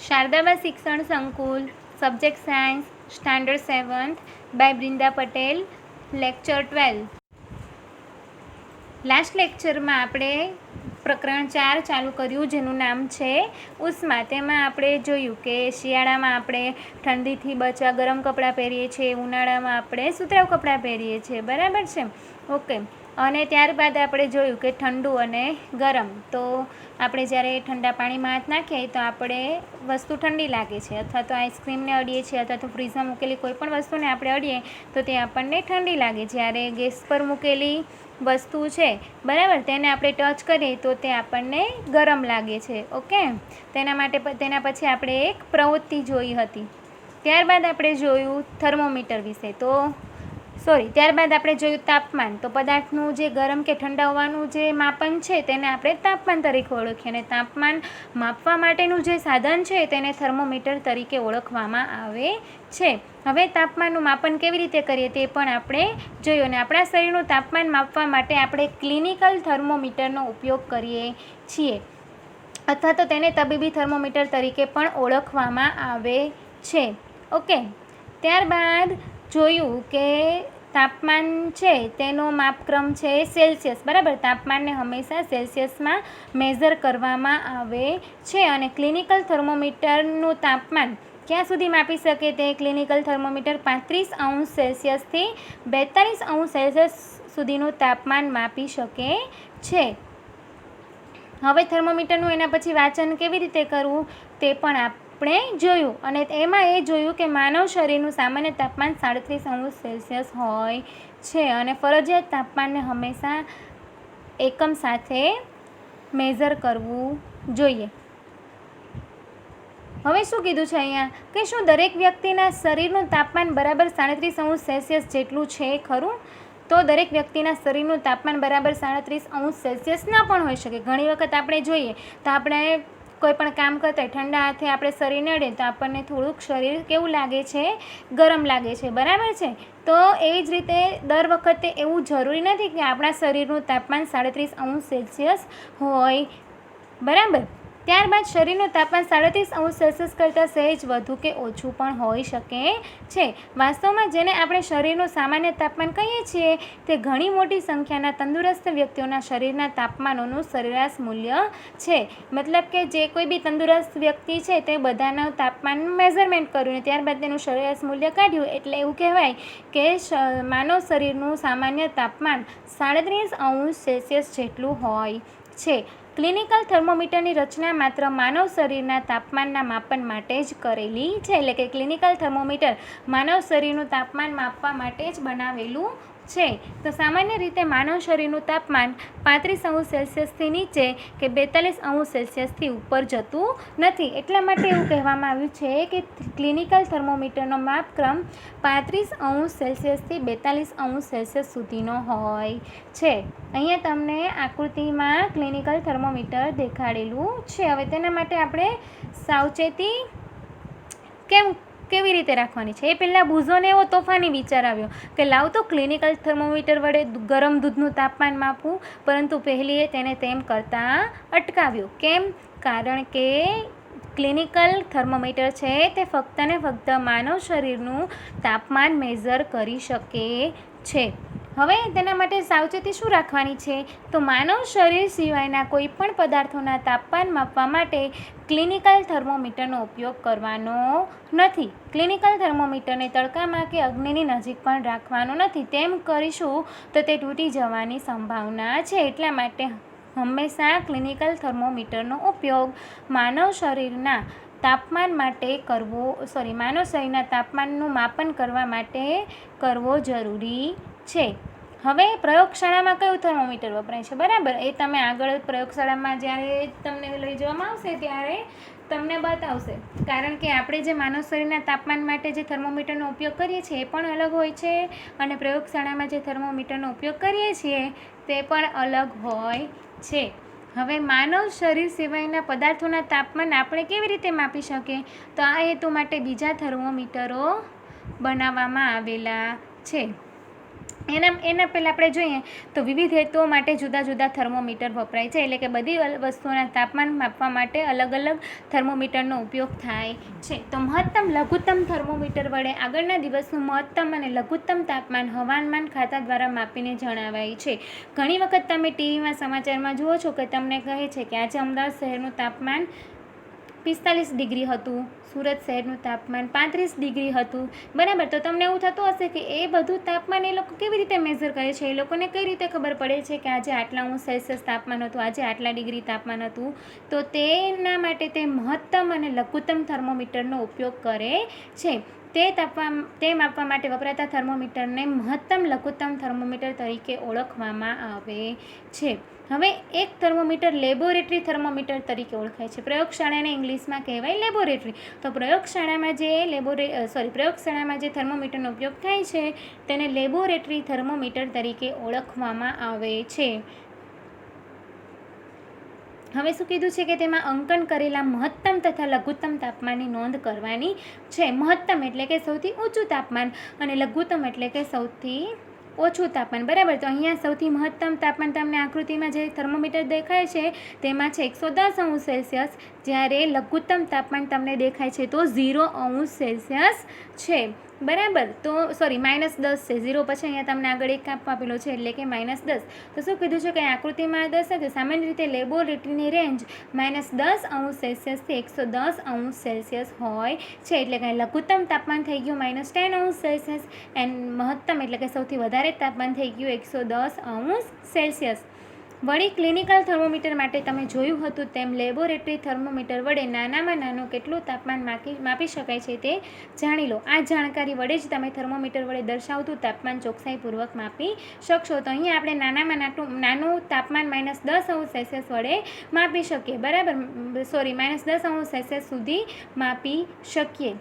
શારદાબા શિક્ષણ સંકુલ, subject science, standard 7th, by Brinda Patel, lecture 12. Last લેક્ચરમાં આપણે પ્રકરણ 4 ચાલુ કર્યું, જેનું નામ છે ઉષ્મા. તેમાં આપણે જોયું કે શિયાળામાં આપણે ઠંડીથી બચવા ગરમ કપડાં પહેરીએ છીએ, ઉનાળામાં આપણે સુતરાઉ કપડાં પહેરીએ છીએ, બરાબર છે? ઓકે. અને ત્યારબાદ આપણે જોયું કે ઠંડુ અને ગરમ. તો આપણે જ્યારે ઠંડા પાણીમાં હાથ નાખીએ તો આપણે વસ્તુ ઠંડી લાગે છે, અથવા તો આઈસ્ક્રીમને અડીએ છીએ, અથવા તો ફ્રીઝમાં મૂકેલી કોઈ પણ વસ્તુને આપણે અડીએ તો તે આપણને ઠંડી લાગે. જ્યારે ગેસ પર મૂકેલી વસ્તુ છે, બરાબર, તેને આપણે ટચ કરીએ તો તે આપણને ગરમ લાગે છે. ઓકે. તેના પછી આપણે એક પ્રવૃત્તિ જોઈ હતી. ત્યારબાદ આપણે જોયું થર્મોમીટર વિશે. ત્યારબાદ આપણે જોયું તાપમાન. તો પદાર્થનું જે ગરમ કે ઠંડા હોવાનું જે માપન છે તેને આપણે તાપમાન તરીકે ઓળખીએ, અને તાપમાન માપવા માટેનું જે સાધન છે તેને થર્મોમીટર તરીકે ઓળખવામાં આવે છે. હવે તાપમાનનું માપન કેવી રીતે કરીએ તે પણ આપણે જોયું, અને આપણા શરીરનું તાપમાન માપવા માટે આપણે ક્લિનિકલ થર્મોમીટરનો ઉપયોગ કરીએ છીએ, અથવા તો તેને તબીબી થર્મોમીટર તરીકે પણ ઓળખવામાં આવે છે. ઓકે. ત્યારબાદ જોયું કે તાપમાન છે તેનો માપક્રમ છે સેલ્સિયસ, બરાબર. તાપમાનને હંમેશા સેલ્સિયસમાં મેઝર કરવામાં આવે છે, અને ક્લિનિકલ થર્મોમીટરનું તાપમાન ક્યાં સુધી માપી શકે? તે ક્લિનિકલ થર્મોમીટર 35°C થી 42°C સુધીનું તાપમાન માપી શકે છે. હવે થર્મોમીટરનું એના પછી વાંચન કેવી રીતે કરવું તે પણ આપણે જોયું, અને એમાં એ જોયું કે માનવ શરીરનું સામાન્ય તાપમાન 37°C હોય છે, અને ફરજિયાત તાપમાનને હંમેશા એકમ સાથે મેઝર કરવું જોઈએ. હવે શું કીધું છે અહીંયા કે શું દરેક વ્યક્તિના શરીરનું તાપમાન બરાબર 37°C જેટલું છે ખરું? તો દરેક વ્યક્તિના શરીરનું તાપમાન બરાબર 37°C ના પણ હોઈ શકે. ઘણી વખત આપણે જોઈએ તો આપણે કોઈ પણ કામ કરતા હોય, ઠંડા હાથે આપણે શરીરને અડીએ તો આપણને થોડુંક શરીર કેવું લાગે છે? ગરમ લાગે છે, બરાબર છે? તો એવી જ રીતે દર વખતે એવું જરૂરી નથી કે આપણા શરીરનું તાપમાન 37°C હોય, બરાબર. ત્યારબાદ શરીરનું તાપમાન 37°C કરતાં સહેજ વધુ કે ઓછું પણ હોઈ શકે છે. વાસ્તવમાં જેને આપણે શરીરનું સામાન્ય તાપમાન કહીએ છીએ તે ઘણી મોટી સંખ્યાના તંદુરસ્ત વ્યક્તિઓના શરીરના તાપમાનોનું સરેરાશ મૂલ્ય છે. મતલબ કે જે કોઈ બી તંદુરસ્ત વ્યક્તિ છે તે બધાનું તાપમાન મેઝરમેન્ટ કર્યું અને ત્યારબાદ તેનું સરેરાશ મૂલ્ય કાઢ્યું, એટલે એવું કહેવાય કે માનવ શરીરનું સામાન્ય તાપમાન 37°C જેટલું હોય છે. ક્લિનિકલ થર્મોમીટરની રચના માત્ર માનવ શરીરના તાપમાનના માપન માટે જ કરેલી છે, એટલે કે ક્લિનિકલ થર્મોમીટર માનવ શરીરનું તાપમાન માપવા માટે જ બનાવેલું છે. તો સામાન્ય રીતે માનવ શરીરનું તાપમાન 35°C થી નીચે કે 42°C થી ઉપર જતું નથી. એટલા માટે એવું કહેવામાં આવ્યું છે કે ક્લિનિકલ થર્મોમીટરનો માપક્રમ 35°C થી 42°C સુધીનો હોય છે. અહીંયા તમને આકૃતિમાં ક્લિનિકલ થર્મોમીટર દેખાડેલું છે. હવે તેના માટે આપણે સાવચેતી કેવી રીતે રાખવાની છે? એ પહેલાં બુઝોને એવો તોફાની વિચાર આવ્યો કે લાવ તો ક્લિનિકલ થર્મોમીટર વડે ગરમ દૂધનું તાપમાન માપવું, પરંતુ પહેલીએ તેને તેમ કરતાં અટકાવ્યું. કેમ? કારણ કે ક્લિનિકલ થર્મોમીટર છે તે ફક્ત ને ફક્ત માનવ શરીરનું તાપમાન મેઝર કરી શકે છે. હવે તેના માટે સાવચેતી શું રાખવાની છે? તો માનવ શરીર સિવાયના કોઈ પણ પદાર્થોના તાપમાન માપવા માટે ક્લિનિકલ થર્મોમીટરનો ઉપયોગ કરવાનો નથી. ક્લિનિકલ થર્મોમીટરને તડકામાં કે અગ્નિની નજીક પણ રાખવાનો નથી. તેમ કરીશું તો તે તૂટી જવાની સંભાવના છે. એટલા માટે હંમેશા ક્લિનિકલ થર્મોમીટરનો ઉપયોગ માનવ શરીરના તાપમાનનું માપન કરવા માટે કરવો જરૂરી છે. હવે પ્રયોગશાળામાં કયું થર્મોમીટર વપરાય છે, બરાબર? એ તમે આગળ પ્રયોગશાળામાં જ્યારે તમને લઈ જવામાં આવશે ત્યારે તમને બતાવશે. કારણ કે આપણે જે માનવ શરીરના તાપમાન માટે જે થર્મોમીટરનો ઉપયોગ કરીએ છીએ એ પણ અલગ હોય છે, અને પ્રયોગશાળામાં જે થર્મોમીટરનો ઉપયોગ કરીએ છીએ તે પણ અલગ હોય છે. હવે માનવ શરીર સિવાયના પદાર્થોના તાપમાન આપણે કેવી રીતે માપી શકીએ? તો આ હેતુ માટે બીજા થર્મોમીટરો બનાવવામાં આવેલા છે. એના પહેલાં આપણે જોઈએ તો વિવિધ હેતુઓ માટે જુદા જુદા થર્મોમીટર વપરાય છે, એટલે કે બધી વસ્તુઓના તાપમાન માપવા માટે અલગ અલગ થર્મોમીટરનો ઉપયોગ થાય છે. તો મહત્તમ લઘુત્તમ થર્મોમીટર વડે આગળના દિવસનું મહત્તમ અને લઘુત્તમ તાપમાન હવામાન ખાતા દ્વારા માપીને જણાવાય છે. ઘણી વખત તમે ટીવીમાં સમાચારમાં જુઓ છો કે તમને કહે છે કે આજે અમદાવાદ શહેરનું તાપમાન 45 ડિગ્રી હતું, સુરત શહેરનું તાપમાન 35 ડિગ્રી હતું, બરાબર. તો તમને એવું થતું હશે કે એ બધું તાપમાન એ લોકો કેવી રીતે મેઝર કરે છે, એ લોકોને કઈ રીતે ખબર પડે છે કે આજે આટલા અંશ સેલ્સિયસ તાપમાન હતું, આજે આટલા ડિગ્રી તાપમાન હતું. તો તેના માટે તે મહત્તમ અને લઘુત્તમ થર્મોમીટરનો ઉપયોગ કરે છે. તે માપવા માટે વપરાતા થર્મોમીટરને મહત્તમ લઘુત્તમ થર્મોમીટર તરીકે ઓળખવામાં આવે છે. હવે એક થર્મોમીટર લેબોરેટરી થર્મોમીટર તરીકે ઓળખાય છે. પ્રયોગશાળાને ઇંગ્લિશમાં કહેવાય લેબોરેટરી. તો પ્રયોગશાળામાં જે થર્મોમીટરનો ઉપયોગ થાય છે તેને લેબોરેટરી થર્મોમીટર તરીકે ઓળખવામાં આવે છે. હવે શું કીધું છે કે તેમાં અંકન કરેલા મહત્તમ તથા લઘુત્તમ તાપમાનની નોંધ કરવાની છે. મહત્તમ એટલે કે સૌથી ઊંચું તાપમાન અને લઘુત્તમ એટલે કે સૌથી ઓછું તાપમાન, બરાબર. તો અહીંયા સૌથી મહત્તમ તાપમાન તમને આકૃતિમાં જે થર્મોમીટર દેખાય છે તેમાં છે 110 અંશ સેલ્સિયસ, જ્યારે લઘુત્તમ તાપમાન તમને દેખાય છે તો 0 અંશ સેલ્સિયસ છે, બરાબર. તો -10 છે, 0 પછી અહીંયા તમને આગળ એક કાપ આપેલો છે એટલે કે -10. તો શું કીધું છે કે આકૃતિમાં દર્શાવ્યું સામાન્ય રીતે લેબોરેટરીની રેન્જ -10 અંશ સેલ્સિયસથી 110 અંશ સેલ્સિયસ હોય છે, એટલે કે લઘુત્તમ તાપમાન થઈ ગયું -10 અંશ સેલ્સિયસ એન્ડ મહત્તમ એટલે કે સૌથી વધારે તાપમાન થઈ ગયું 110 અંશ સેલ્સિયસ. વળી ક્લિનિકલ થર્મોમીટર માટે તમે જોયું હતું તેમ લેબોરેટરી થર્મોમીટર વડે નાનામાં નાનું કેટલું તાપમાન માપી શકાય છે તે જાણી લો. આ જાણકારી વડે જ તમે થર્મોમીટર વડે દર્શાવતું તાપમાન ચોકસાઈપૂર્વક માપી શકશો. તો અહીંયા આપણે નાનામાં નાનું તાપમાન -10 અંશ સેલ્સિયસ વડે માપી શકીએ, બરાબર. -10 અંશ સેલ્સિયસ સુધી માપી શકીએ.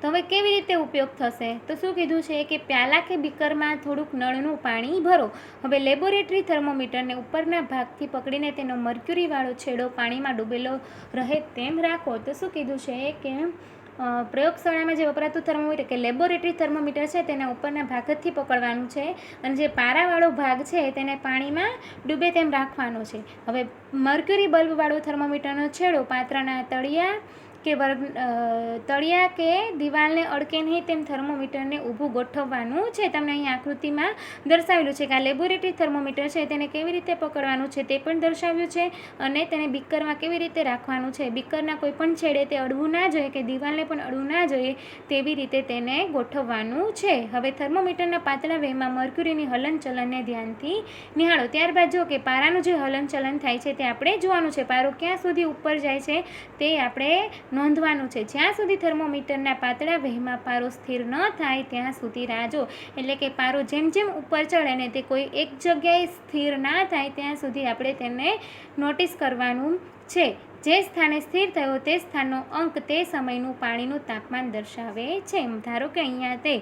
તો હવે કેવી રીતે ઉપયોગ થશે? તો શું કીધું છે કે પ્યાલા કે બીકરમાં થોડુંક નળનું પાણી ભરો. હવે લેબોરેટરી થર્મોમીટરને ઉપરના ભાગથી પકડીને તેનો મર્ક્યુરીવાળો છેડો પાણીમાં ડૂબેલો રહે તેમ રાખો. તો શું કીધું છે કે પ્રયોગશાળામાં જે વપરાતું થર્મોમીટર કે લેબોરેટરી થર્મોમીટર છે તેના ઉપરના ભાગથી પકડવાનું છે અને જે પારાવાળો ભાગ છે તેને પાણીમાં ડૂબે તેમ રાખવાનો છે. હવે મર્ક્યુરી બલ્બવાળો થર્મોમીટરનો છેડો પાત્રના તળિયા કે દિવાલને અડકે નહીં તેમ થર્મોમીટરને ઊભું ગોઠવવાનું છે. તમને અહીં આકૃતિમાં દર્શાવેલું છે કે આ લેબોરેટરી થર્મોમીટર છે તેને કેવી રીતે પકડવાનું છે તે પણ દર્શાવ્યું છે અને તેને બીકરમાં કેવી રીતે રાખવાનું છે. બીકરના કોઈ પણ છેડે તે અડવું ના જોઈએ કે દિવાલને પણ અડવું ના જોઈએ તેવી રીતે તેને ગોઠવવાનું છે. હવે થર્મોમીટરના પાતળા વેમાં મર્ક્યુરીની હલનચલનને ધ્યાનથી નિહાળો. ત્યારબાદ જો કે પારાનું જે હલનચલન થાય છે તે આપણે જોવાનું છે. પારો ક્યાં સુધી ઉપર જાય છે તે આપણે નોંધવાનું છે. જ્યાં સુધી થર્મોમીટરના પાતળા વહેમાં પારો સ્થિર ન થાય ત્યાં સુધી રાહ જો. એટલે કે પારો જેમ જેમ ઉપર ચડે ને તે કોઈ એક જગ્યાએ સ્થિર ના થાય ત્યાં સુધી આપણે તેને નોટિસ કરવાનું છે. જે સ્થાને સ્થિર થયો તે સ્થાનનો અંક તે સમયનું પાણીનું તાપમાન દર્શાવે છે. ધારો કે અહીંયા તે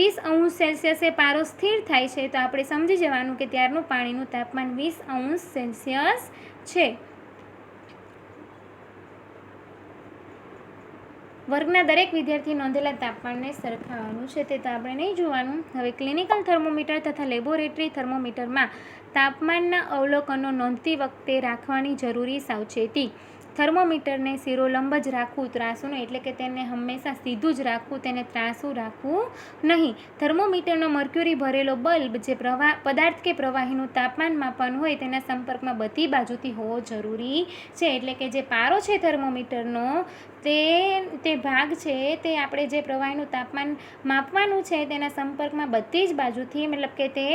20 અંશ સેલ્સિયસે પારો સ્થિર થાય છે તો આપણે સમજી જવાનું કે ત્યારનું પાણીનું તાપમાન 20 અંશ સેલ્સિયસ છે. વર્ગના દરેક વિદ્યાર્થી નોંધેલા તાપમાનને સરખાવવાનું છે તે તો આપણે નહીં જોવાનું. હવે ક્લિનિકલ થર્મોમીટર તથા લેબોરેટરી થર્મોમીટરમાં તાપમાનના અવલોકનો નોંધતી વખતે રાખવાની જરૂરી સાવચેતી. થર્મોમીટરને શિરોલંબ જ રાખવું, ત્રાસું નહીં, એટલે કે તેને હંમેશા સીધું જ રાખવું, તેને ત્રાસું રાખવું નહીં. થર્મોમીટરનો મર્ક્યુરી ભરેલો બલ્બ જે પદાર્થ કે પ્રવાહીનું તાપમાન માપવાનું હોય તેના સંપર્કમાં બધી બાજુથી હોવો જરૂરી છે. એટલે કે જે પારો છે થર્મોમીટરનો તે ભાગ છે તે આપણે જે પ્રવાહીનું તાપમાન માપવાનું છે તેના સંપર્કમાં બધી જ બાજુથી મતલબ કે તે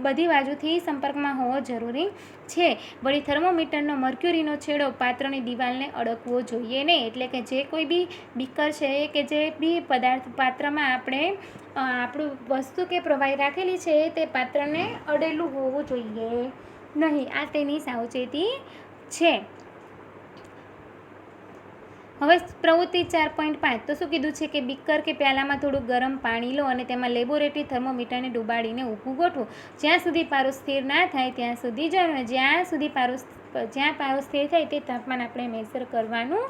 બધી બાજુથી સંપર્કમાં હોવો જરૂરી છે. વળી થર્મોમીટરનો મર્ક્યુરીનો છેડો પાત્રની દિવાલને અડકવો જોઈએ નહીં. એટલે કે જે કોઈ બી બીકર છે કે જે બી પાત્રમાં આપણે આપણું વસ્તુ કે પ્રવાહી રાખેલી છે તે પાત્રને અડેલું હોવું જોઈએ નહીં. આ તેની સાવચેતી છે. હવે પ્રવૃત્તિ 4.5 તો શું કીધું છે કે બીકર કે પ્યાલામાં થોડું ગરમ પાણી લો અને તેમાં લેબોરેટરી થર્મોમીટરને ડુબાડીને ઊભું ગોઠવો. જ્યાં સુધી પારો સ્થિર ના થાય ત્યાં સુધી જ, જ્યાં સુધી પારો જ્યાં પારો સ્થિર થાય તે તાપમાન આપણે મેઝર કરવાનું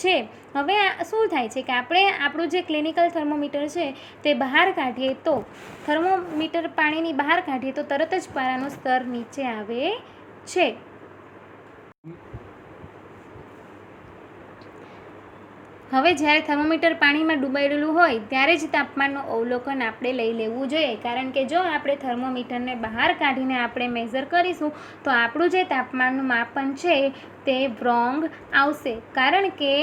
છે. હવે શું થાય છે કે આપણે આપણું જે ક્લિનિકલ થર્મોમીટર છે તે બહાર કાઢીએ તો થર્મોમીટર પાણીની બહાર કાઢીએ તો તરત જ પારાનું સ્તર નીચે આવે છે. હવે જ્યારે થર્મોમીટર પાણીમાં ડૂબાયેલું હોય ત્યારે જ તાપમાનનું અવલોકન આપણે લઈ લેવું જોઈએ, કારણ કે જો આપણે થર્મોમીટરને બહાર કાઢીને આપણે મેઝર કરીશું તો આપણું જે તાપમાનનું માપન છે તે રોંગ આવશે, કારણ કે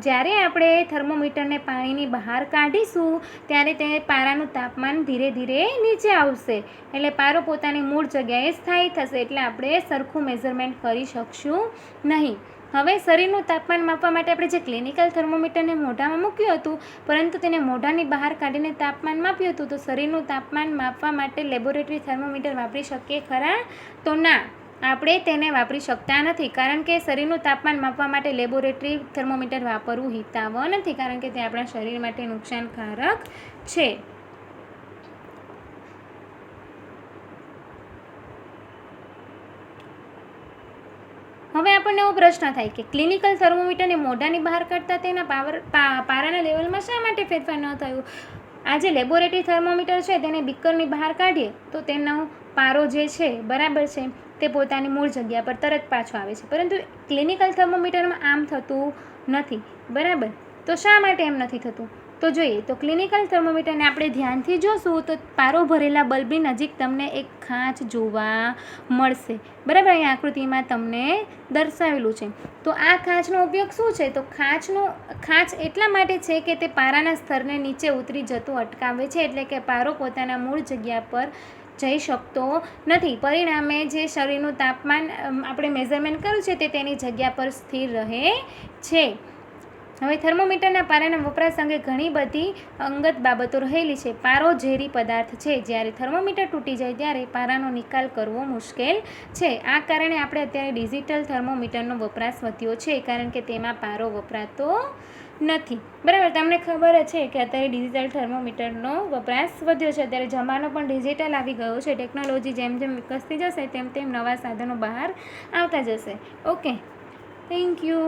જ્યારે આપણે થર્મોમીટરને પાણીની બહાર કાઢીશું ત્યારે તે પારાનું તાપમાન ધીરે ધીરે નીચે આવશે, એટલે પારો પોતાની મૂળ જગ્યાએ સ્થાયી થશે, એટલે આપણે સરખું મેઝરમેન્ટ કરી શકશું નહીં. હવે શરીરનું તાપમાન માપવા માટે આપણે જે ક્લિનિકલ થર્મોમીટરને મોઢામાં મૂક્યું હતું પરંતુ તેને મોઢાની બહાર કાઢીને તાપમાન માપ્યું હતું, તો શરીરનું તાપમાન માપવા માટે લેબોરેટરી થર્મોમીટર વાપરી શકીએ ખરા? તો ના, આપણે તેને વાપરી શકતા નથી, કારણ કે શરીરનું તાપમાન માપવા માટે લેબોરેટરી થર્મોમીટર વાપરવું હિતાવહ નથી, કારણ કે તે આપણા શરીર માટે નુકસાનકારક છે. હવે આપણને એવો પ્રશ્ન થાય કે ક્લિનિકલ થર્મોમીટરને મોઢાની બહાર કાઢતા તેના પારાના લેવલમાં શા માટે ફેરફાર ન થયું? આ જે લેબોરેટરી થર્મોમીટર છે તેને બીકરની બહાર કાઢીએ તો તેનો પારો જે છે બરાબર છે તે પોતાની મૂળ જગ્યા પર તરત પાછો આવે છે, પરંતુ ક્લિનિકલ થર્મોમીટરમાં આમ થતું નથી, બરાબર? તો શા માટે એમ નથી થતું? તો જોઈએ તો ક્લિનિકલ થર્મોમીટરને આપણે ધ્યાનથી જોશું તો પારો ભરેલા બલ્બની નજીક તમને એક ખાંચ જોવા મળશે, બરાબર? અહીં આકૃતિમાં તમને દર્શાવેલું છે. તો આ ખાંચનો ઉપયોગ શું છે? તો ખાંચ એટલા માટે છે કે તે પારાના સ્તરને નીચે ઉતરી જતું અટકાવે છે, એટલે કે પારો પોતાના મૂળ જગ્યા પર જઈ શકતો નથી. પરિણામે જે શરીરનું તાપમાન આપણે મેઝરમેન્ટ કર્યું છે તે તેની જગ્યા પર સ્થિર રહે છે. હવે થર્મોમીટરના પારાના વપરાશ અંગે ઘણી બધી અંગત બાબતો રહેલી છે. પારો ઝેરી પદાર્થ છે, જ્યારે થર્મોમીટર તૂટી જાય ત્યારે પારાનો નિકાલ કરવો મુશ્કેલ છે. આ કારણે આપણે અત્યારે ડિજિટલ થર્મોમીટરનો વપરાશ વધ્યો છે, કારણ કે તેમાં પારો વપરાતો નથી, બરાબર? તમને ખબર જ છે કે અત્યારે ડિજિટલ થર્મોમીટરનો વપરાશ વધ્યો છે. અત્યારે જમાનો પણ ડિજિટલ આવી ગયો છે. ટેકનોલોજી જેમ જેમ વિકસતી જશે તેમ તેમ નવા સાધનો બહાર આવતા જશે. Okay, thank you.